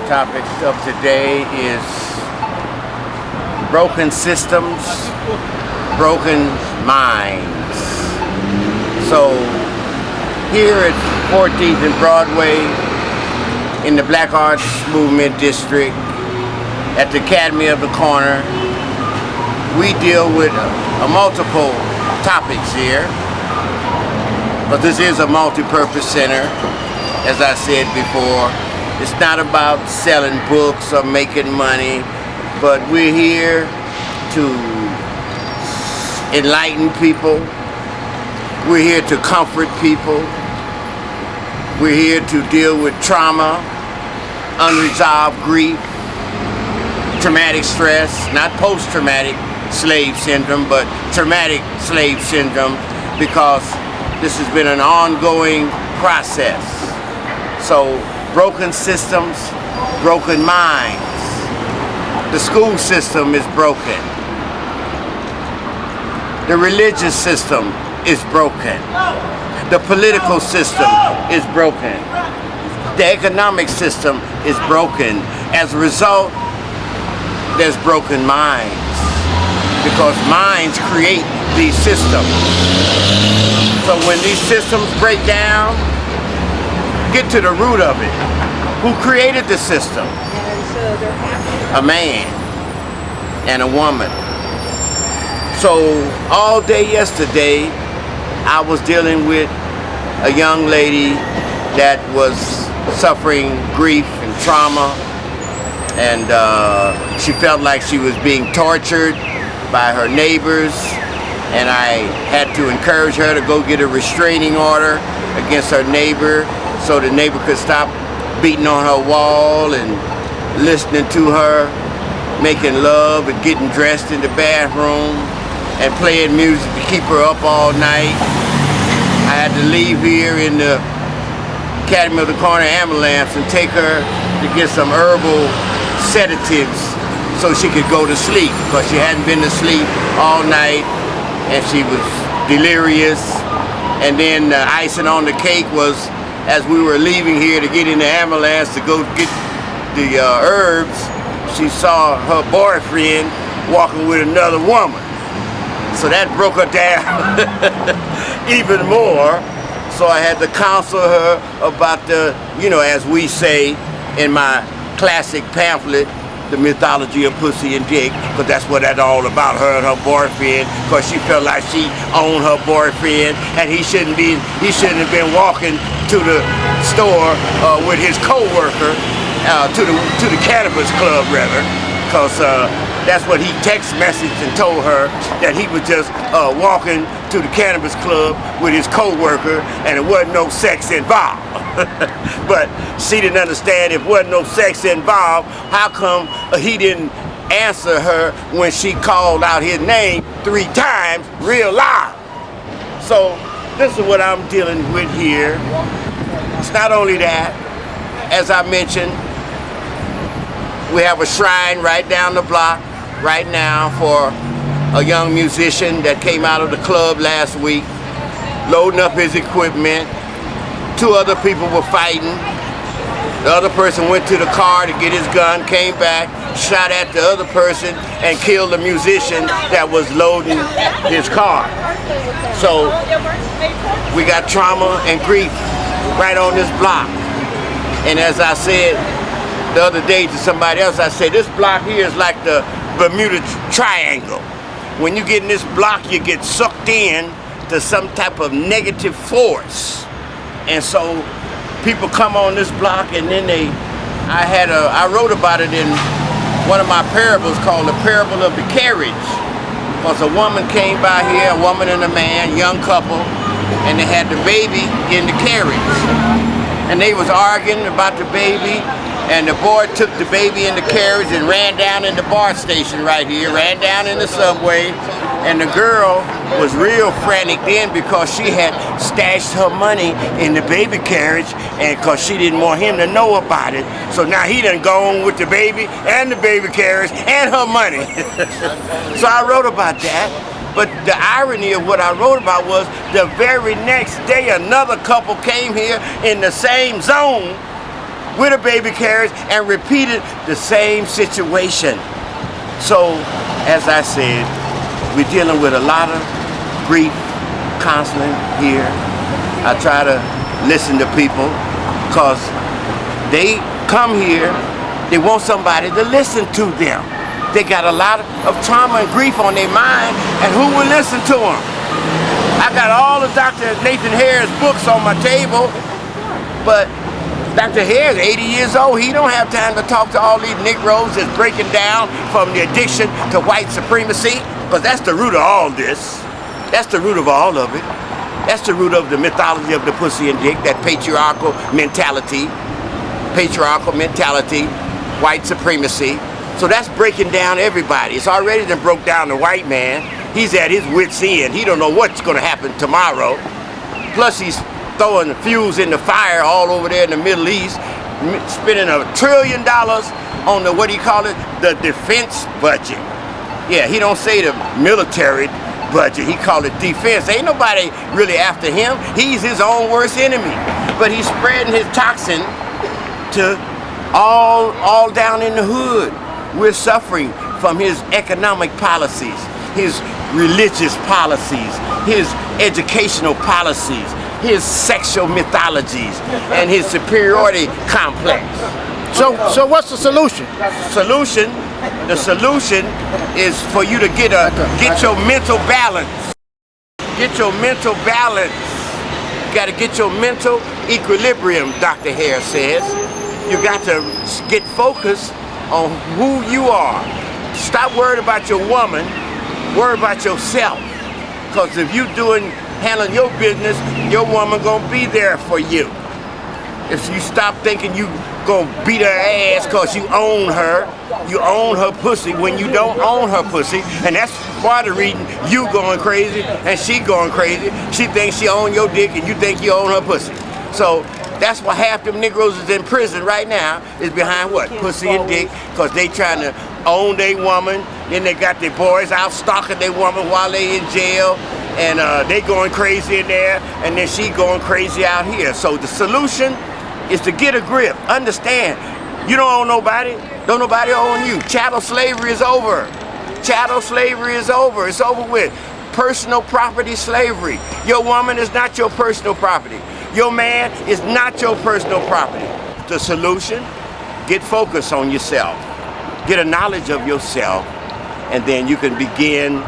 topic of today is broken systems, broken minds. So here at 14th and Broadway in the Black Arts Movement District at the Academy of the Corner, we deal with multiple topics here, but this is a multi-purpose center. As I said before, it's not about selling books or making money, but we're here to enlighten people. We're here to comfort people. We're here to deal with trauma, unresolved grief, traumatic stress, not post-traumatic slave syndrome, but traumatic slave syndrome, because this has been an ongoing process. So broken systems, broken minds. The school system is broken. The religious system is broken. The political system is broken. The economic system is broken. As a result, there's broken minds, because minds create these systems. So when these systems break down, get to the root of it. Who created the system? A man and a woman. So all day yesterday, I was dealing with a young lady that was suffering grief and trauma, and she felt like she was being tortured by her neighbors, and I had to encourage her to go get a restraining order against her neighbor so the neighbor could stop beating on her wall and listening to her making love and getting dressed in the bathroom and playing music to keep her up all night. I had to leave here in the Academy of the Corner ambulance and take her to get some herbal sedatives so she could go to sleep, because she hadn't been to sleep all night and she was delirious. And then the icing on the cake was, as we were leaving here to get in the ambulance to go get the herbs, she saw her boyfriend walking with another woman. So that broke her down even more. So I had to counsel her about the, as we say in my classic pamphlet, the mythology of pussy and dick, because that's what that's all about, her and her boyfriend, because she felt like she owned her boyfriend, and he shouldn't have been walking to the store with his co-worker, to the cannabis club rather, because that's what he text messaged and told her, that he was just walking to the cannabis club with his co-worker and it wasn't no sex involved. But she didn't understand, if wasn't no sex involved, how come he didn't answer her when she called out his name 3 times real loud? So this is what I'm dealing with here. It's not only that, as I mentioned, we have a shrine right down the block right now for a young musician that came out of the club last week, loading up his equipment. 2 other people were fighting. The other person went to the car to get his gun, came back, shot at the other person, and killed the musician that was loading his car. So we got trauma and grief right on this block. And as I said the other day to somebody else, I said, this block here is like the Bermuda Triangle. When you get in this block, you get sucked in to some type of negative force. And so people come on this block, and then I wrote about it in one of my parables called The Parable of the Carriage. Because a woman came by here, a woman and a man, young couple, and they had the baby in the carriage. And they was arguing about the baby, and the boy took the baby in the carriage and ran down in the BART station right here, ran down in the subway, and the girl was real frantic then because she had stashed her money in the baby carriage, and because she didn't want him to know about it. So now he done gone with the baby and the baby carriage and her money. So I wrote about that. But the irony of what I wrote about was the very next day another couple came here in the same zone with a baby carriage and repeated the same situation. So, as I said, we're dealing with a lot of grief counseling here. I try to listen to people because they come here, they want somebody to listen to them. They got a lot of trauma and grief on their mind, and who will listen to them? I got all of Dr. Nathan Hare's books on my table, but Dr. Hare is 80 years old. He don't have time to talk to all these Negroes that's breaking down from the addiction to white supremacy, because that's the root of all this. That's the root of all of it. That's the root of the mythology of the pussy and dick, that patriarchal mentality, white supremacy. So that's breaking down everybody. It's already done broke down the white man. He's at his wit's end. He don't know what's gonna happen tomorrow. Plus he's throwing fuels in the fire all over there in the Middle East, spending $1 trillion on the, what do you call it, the defense budget. Yeah, he don't say the military budget, he called it defense. Ain't nobody really after him. He's his own worst enemy. But he's spreading his toxin to all down in the hood. We're suffering from his economic policies, his religious policies, his educational policies, his sexual mythologies, and his superiority complex. So what's the solution? The solution is for you to get your mental balance. Get your mental balance. You got to get your mental equilibrium, Dr. Hare says. You got to get focused on who you are. Stop worrying about your woman, worry about yourself. Because if you handling your business, your woman gonna be there for you. If you stop thinking you gonna beat her ass because you own her pussy when you don't own her pussy, and that's part of the reason you going crazy and she going crazy. She thinks she own your dick and you think you own her pussy. So that's why half them Negroes is in prison right now, is behind what? Pussy and dick, because they trying to own their woman. Then they got their boys out stalking their woman while they in jail, and they going crazy in there, and then she going crazy out here. So the solution is to get a grip. Understand, you don't own nobody. Don't nobody own you. Chattel slavery is over. Chattel slavery is over. It's over with. Personal property slavery. Your woman is not your personal property. Your man is not your personal property. The solution, get focused on yourself. Get a knowledge of yourself, and then you can begin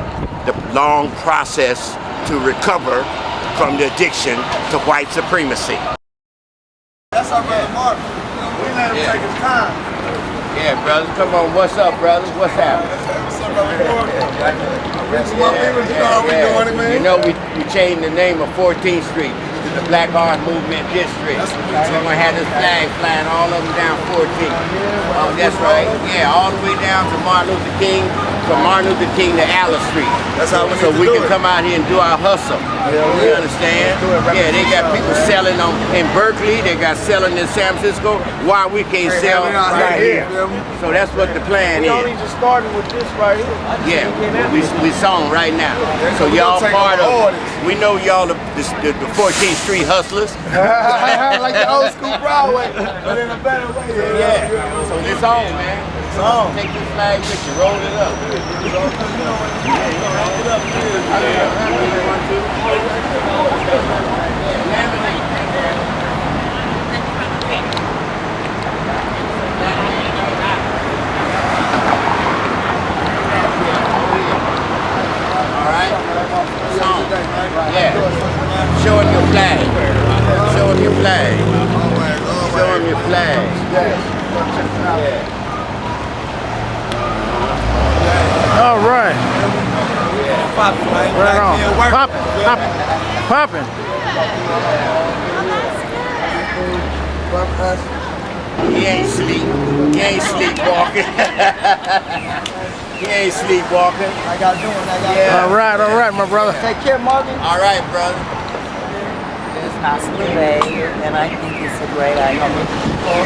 the long process to recover from the addiction to white supremacy. That's our brother Mark. We let him take his time. Yeah, brother. Come on. What's up, brother? What's happening? What's up, brother Mark? Reach him up, people. You know how we doing it, man. You know, we changed the name of 14th Street to the Black Art Movement District. We're going to have this flag flying all up and down 14th. Oh, that's right. Yeah, all the way down to Martin Luther King, from Martin Luther King to Alice Street. That's how we need so to we do can it. come out here and do our hustle. You understand? Yeah, they got people selling in Berkeley. They got selling in San Francisco. Why we can't sell right here? So that's what the plan is. We only just started with this right here. Yeah, we song right now. So y'all part of it. We know y'all the 14th Street hustlers. Like the old school Broadway, but in a better way. Yeah. So it's on, man. It's on. Take this flag with you, roll it up. Alright? Song. Yeah. Show him your flag. Show him your flag. Show him your flag. All right. Right on. Popping. He ain't sleepwalking. He ain't sleepwalking. I got doing. Yeah. All right, my brother. Take care, Marvin. All right, brother. It's Hospital Bay, and I think it's a great idea.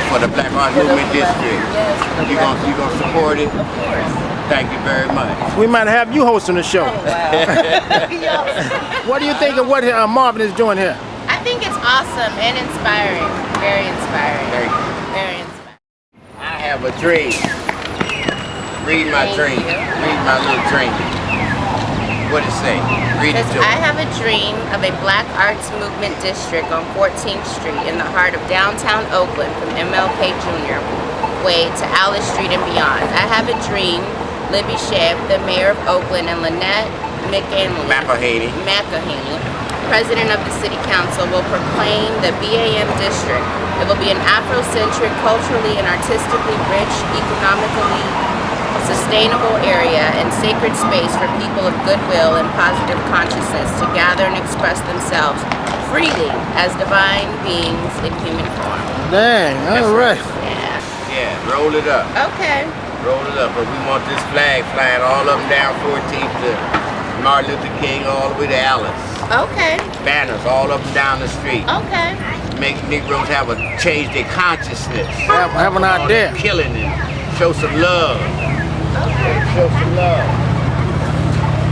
For the Black Art Movement District. Yes, You gonna support it? of course. Thank you very much. We might have you hosting the show. What do you think of what Marvin is doing here? I think it's awesome and inspiring. Very inspiring. Thank you. Very have a dream. Read my Thank dream. you. Read my little dream. What it say? Read it Says, to I me. have a dream of a Black Arts Movement district on 14th Street in the heart of downtown Oakland from MLK Jr. Way to Alice Street and beyond. I have a dream, Libby Sheff, the mayor of Oakland, and Lynette McElhaney. McElhaney, president of the city council, will proclaim the BAM district. It will be an Afrocentric, culturally and artistically rich, economically sustainable area and sacred space for people of goodwill and positive consciousness to gather and express themselves freely as divine beings in human form. Dang, all right. Yeah. Yeah, roll it up. Okay. Roll it up. But we want this flag flying all up and down 14th to Martin Luther King all the way to Alice. Okay. Banners all up and down the street. Okay. Make Negroes change their consciousness. Have an idea. Killing it. Show some love. Show some love.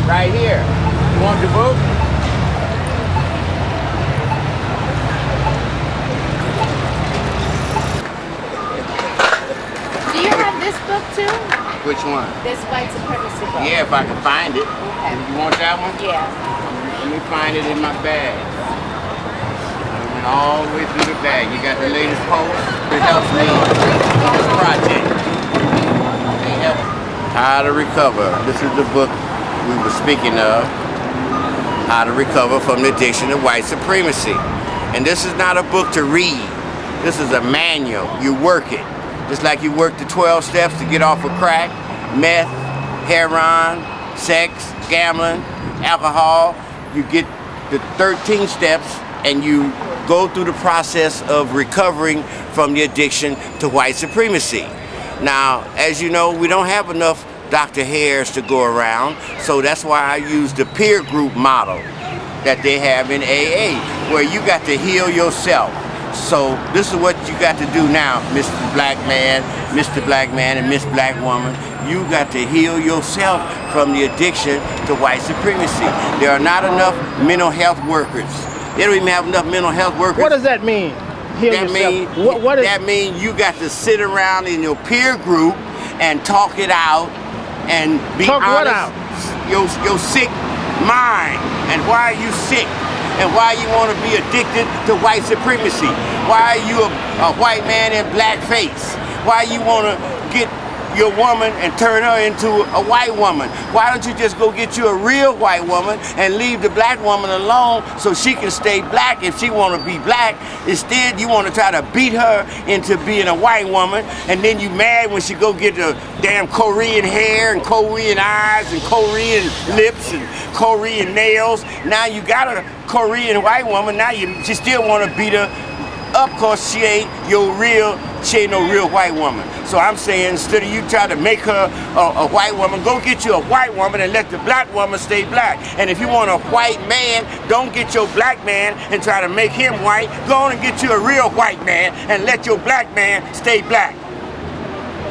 Right here. You want the book? Do you have this book too? Which one? This white supremacy book? Yeah, if I can find it. Okay. You want that one? Yeah. Let me find it in my bag. I went all the way through the bag. You got the latest post? It helps me on this project. They help. How to Recover. This is the book we were speaking of. How to Recover from the Addiction to White Supremacy. And this is not a book to read. This is a manual. You work it. Just like you work the 12 steps to get off of crack, meth, heroin, sex, gambling, alcohol. You get the 13 steps and you go through the process of recovering from the addiction to white supremacy. Now, as you know, we don't have enough Dr. Hares to go around, so that's why I use the peer group model that they have in AA, where you got to heal yourself. So this is what you got to do now, Mr. Black Man, and Miss Black Woman. You got to heal yourself from the addiction to white supremacy. There are not enough mental health workers. They don't even have enough mental health workers. What does that mean? Heal That yourself. mean, What is that mean you got to sit around in your peer group and talk it out and be Talk honest. what out? Your sick mind and why are you sick and why you want to be addicted to white supremacy. Why are you a white man in blackface? Why you want to get your woman and turn her into a white woman? Why don't you just go get you a real white woman and leave the black woman alone so she can stay black if she want to be black? Instead, you want to try to beat her into being a white woman, and then you mad when she go get the damn Korean hair and Korean eyes and Korean lips and Korean nails. Now you got a Korean white woman, now you still want to beat her up cause she ain't no real white woman. So I'm saying, instead of you try to make her a white woman, go get you a white woman and let the black woman stay black. And if you want a white man, don't get your black man and try to make him white. Go on and get you a real white man and let your black man stay black.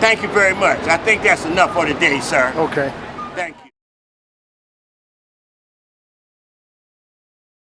Thank you very much. I think that's enough for today, sir. Okay.